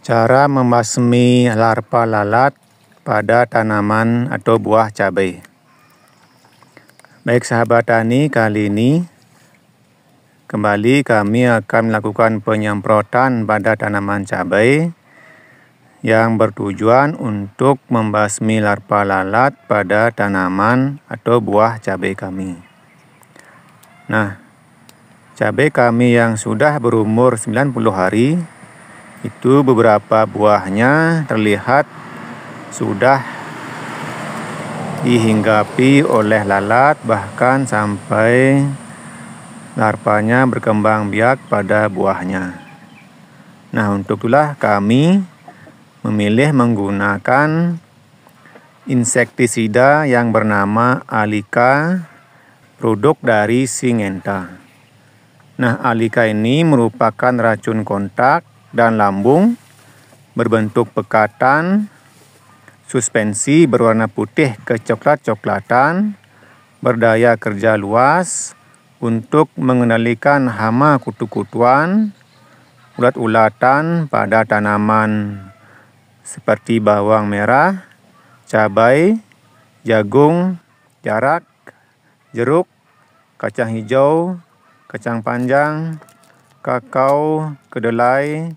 Cara membasmi larva lalat pada tanaman atau buah cabai. Baik sahabat tani, kali ini kembali kami akan melakukan penyemprotan pada tanaman cabai yang bertujuan untuk membasmi larva lalat pada tanaman atau buah cabai kami. Nah, cabai kami yang sudah berumur 90 hari itu beberapa buahnya terlihat sudah dihinggapi oleh lalat, bahkan sampai larvanya berkembang biak pada buahnya. Nah, untuk itulah kami memilih menggunakan insektisida yang bernama Alika, produk dari Syngenta. Nah, Alika ini merupakan racun kontak dan lambung berbentuk pekatan, suspensi berwarna putih kecoklat-coklatan, berdaya kerja luas untuk mengendalikan hama kutu-kutuan, ulat-ulatan pada tanaman seperti bawang merah, cabai, jagung, jarak, jeruk, kacang hijau, kacang panjang, kakao, kedelai,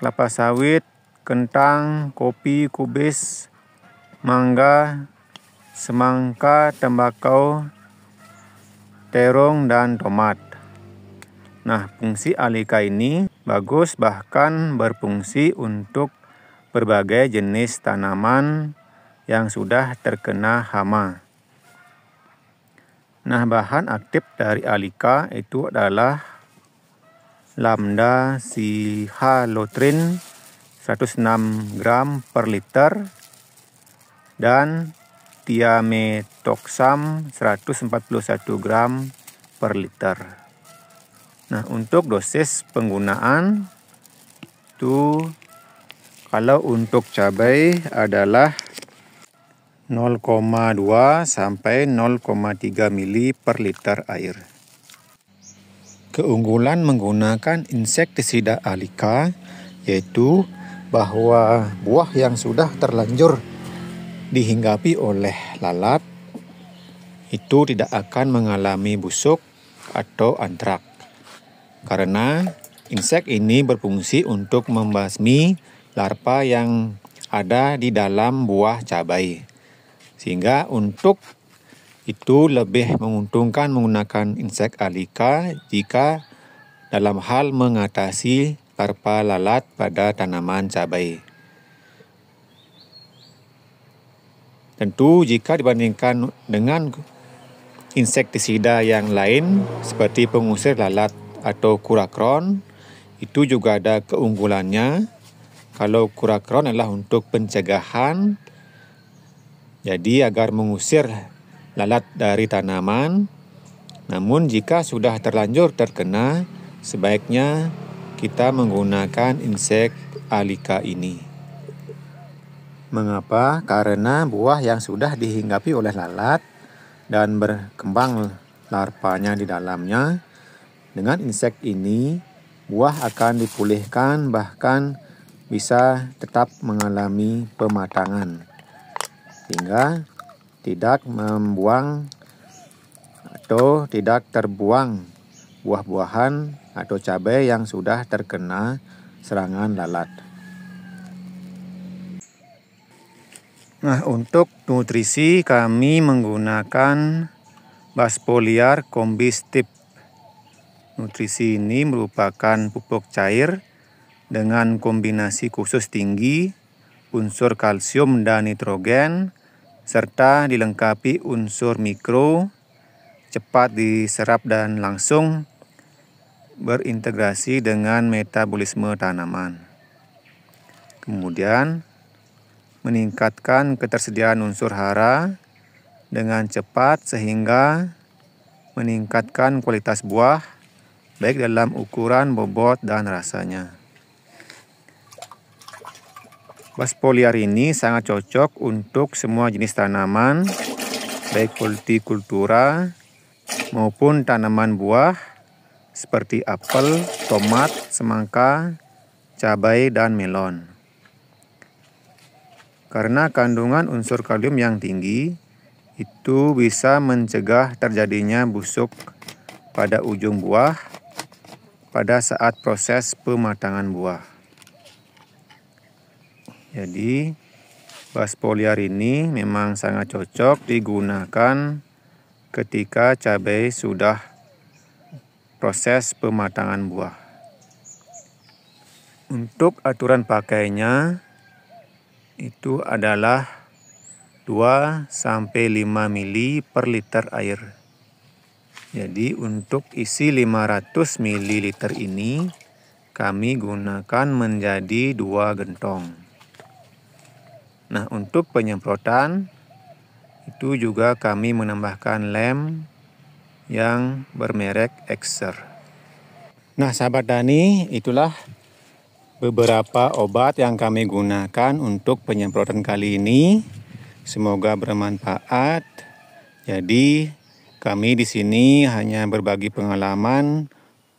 kelapa sawit, kentang, kopi, kubis, mangga, semangka, tembakau, terong, dan tomat. Nah, fungsi Alika ini bagus, bahkan berfungsi untuk berbagai jenis tanaman yang sudah terkena hama. Nah, bahan aktif dari Alika itu adalah lambda-cyhalothrin 106 gram per liter dan thiamethoxam 141 gram per liter. Nah, untuk dosis penggunaan itu kalau untuk cabai adalah 0,2 sampai 0,3 mili per liter air. Keunggulan menggunakan insektisida Alika yaitu bahwa buah yang sudah terlanjur dihinggapi oleh lalat itu tidak akan mengalami busuk atau antrak, karena insek ini berfungsi untuk membasmi larva yang ada di dalam buah cabai, sehingga untuk itu lebih menguntungkan menggunakan insek Alika jika dalam hal mengatasi larva lalat pada tanaman cabai. Tentu jika dibandingkan dengan insektisida yang lain seperti pengusir lalat atau kurakron, itu juga ada keunggulannya. Kalau kurakron adalah untuk pencegahan, jadi agar mengusir lalat dari tanaman. Namun jika sudah terlanjur terkena, sebaiknya kita menggunakan insek Alika ini. Mengapa? Karena buah yang sudah dihinggapi oleh lalat dan berkembang larvanya di dalamnya, dengan insek ini buah akan dipulihkan, bahkan bisa tetap mengalami pematangan, sehingga tidak membuang atau tidak terbuang buah-buahan atau cabai yang sudah terkena serangan lalat. Nah, untuk nutrisi kami menggunakan Basfoliar Combistip. Nutrisi ini merupakan pupuk cair dengan kombinasi khusus tinggi, unsur kalsium dan nitrogen, serta dilengkapi unsur mikro, cepat diserap dan langsung berintegrasi dengan metabolisme tanaman. Kemudian meningkatkan ketersediaan unsur hara dengan cepat sehingga meningkatkan kualitas buah baik dalam ukuran, bobot, dan rasanya. Basfoliar ini sangat cocok untuk semua jenis tanaman, baik hortikultura maupun tanaman buah seperti apel, tomat, semangka, cabai, dan melon. Karena kandungan unsur kalium yang tinggi itu bisa mencegah terjadinya busuk pada ujung buah pada saat proses pematangan buah. Jadi bas foliar ini memang sangat cocok digunakan ketika cabai sudah proses pematangan buah. Untuk aturan pakainya itu adalah 2-5 mili per liter air. Jadi untuk isi 500 ml ini kami gunakan menjadi 2 gentong. Nah, untuk penyemprotan itu juga kami menambahkan lem yang bermerek Exer. Nah, sahabat tani, itulah beberapa obat yang kami gunakan untuk penyemprotan kali ini. Semoga bermanfaat. Jadi, kami di sini hanya berbagi pengalaman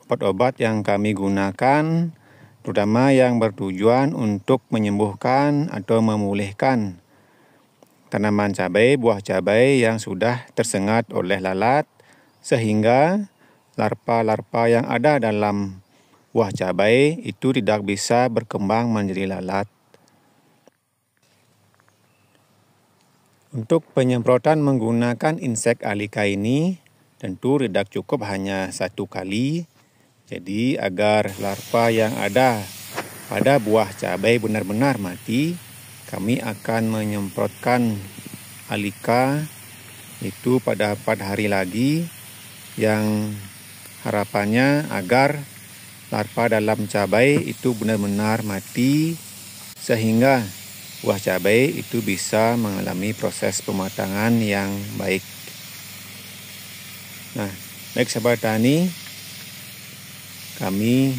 obat-obat yang kami gunakan, terutama yang bertujuan untuk menyembuhkan atau memulihkan tanaman cabai, buah cabai yang sudah tersengat oleh lalat, sehingga larva-larva yang ada dalam buah cabai itu tidak bisa berkembang menjadi lalat. Untuk penyemprotan menggunakan insek alika ini tentu tidak cukup hanya 1 kali. Jadi agar larva yang ada pada buah cabai benar-benar mati, kami akan menyemprotkan alika itu pada 4 hari lagi, yang harapannya agar larva dalam cabai itu benar-benar mati sehingga buah cabai itu bisa mengalami proses pematangan yang baik. Nah, baik sahabat tani, kami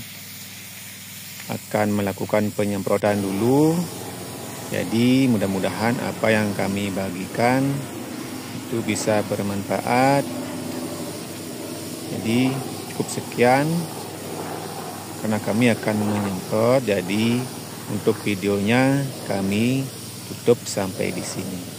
akan melakukan penyemprotan dulu. Jadi mudah-mudahan apa yang kami bagikan itu bisa bermanfaat. Jadi cukup sekian karena kami akan menyemprot. Jadi untuk videonya kami tutup sampai di sini.